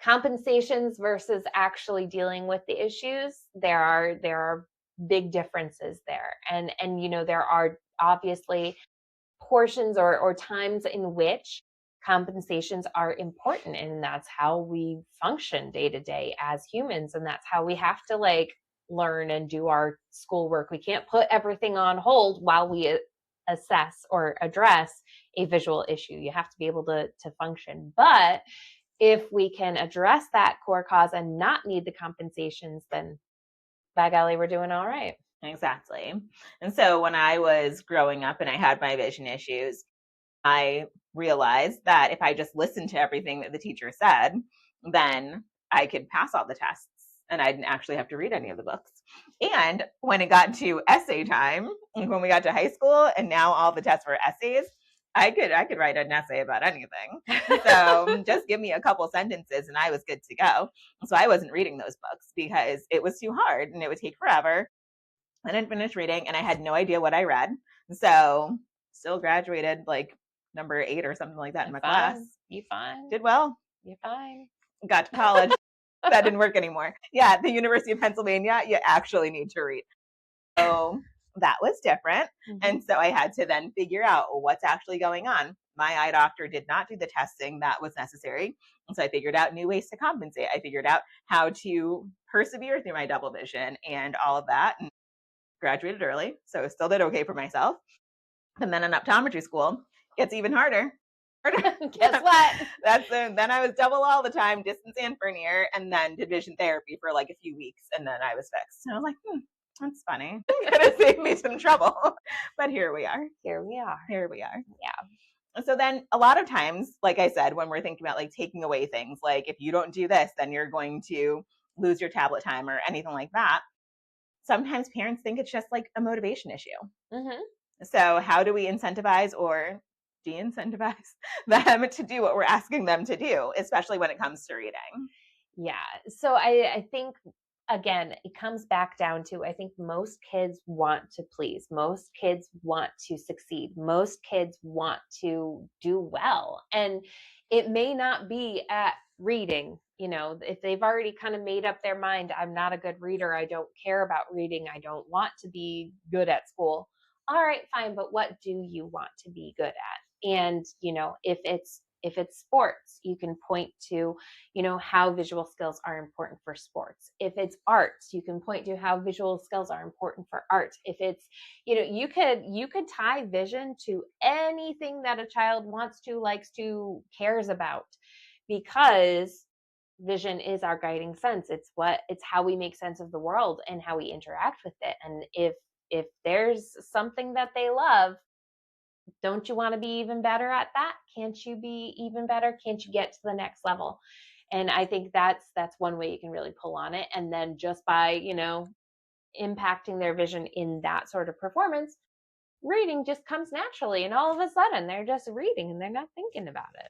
compensations versus actually dealing with the issues, there are big differences there. And there are obviously portions or times in which compensations are important, and that's how we function day to day as humans, and that's how we have to like learn and do our schoolwork. We can't put everything on hold while we assess or address a visual issue. You have to be able to function. But if we can address that core cause and not need the compensations, then by golly, we're doing all right. Exactly. And so when I was growing up and I had my vision issues, I realized that if I just listened to everything that the teacher said, then I could pass all the tests and I didn't actually have to read any of the books. And when it got to essay time, when we got to high school and now all the tests were essays, I could write an essay about anything. So just give me a couple sentences and I was good to go. So I wasn't reading those books because it was too hard and it would take forever. I didn't finish reading and I had no idea what I read. So still graduated like number 8 or something like that in my class. You fine. Did well. You're fine. Got to college. That didn't work anymore. Yeah, the University of Pennsylvania, you actually need to read. So that was different. Mm-hmm. And so I had to then figure out what's actually going on. My eye doctor did not do the testing that was necessary. And so I figured out new ways to compensate. I figured out how to persevere through my double vision and all of that. And graduated early, so still did okay for myself. And then in optometry school, it's even harder. Guess what? Then I was double all the time, distance and vernier, and then did vision therapy for like a few weeks, and then I was fixed. And I was like, that's funny. It's gonna save me some trouble. But here we are. Here we are. Yeah. So then a lot of times, like I said, when we're thinking about like taking away things, like if you don't do this, then you're going to lose your tablet time or anything like that. Sometimes parents think it's just like a motivation issue. Mm-hmm. So how do we incentivize or de-incentivize them to do what we're asking them to do, especially when it comes to reading? Yeah. So I think, again, it comes back down to, I think most kids want to please. Most kids want to succeed. Most kids want to do well. And it may not be at reading. If they've already kind of made up their mind, I'm not a good reader, I don't care about reading, I don't want to be good at school. All right, fine, but what do you want to be good at? And, if it's sports, you can point to, how visual skills are important for sports. If it's arts, you can point to how visual skills are important for art. If it's, you could tie vision to anything that a child wants to, likes to, cares about, because vision is our guiding sense. It's how we make sense of the world and how we interact with it. And if there's something that they love, don't you want to be even better at that? Can't you be even better? Can't you get to the next level? And I think that's one way you can really pull on it. And then just by, impacting their vision in that sort of performance, reading just comes naturally. And all of a sudden they're just reading and they're not thinking about it.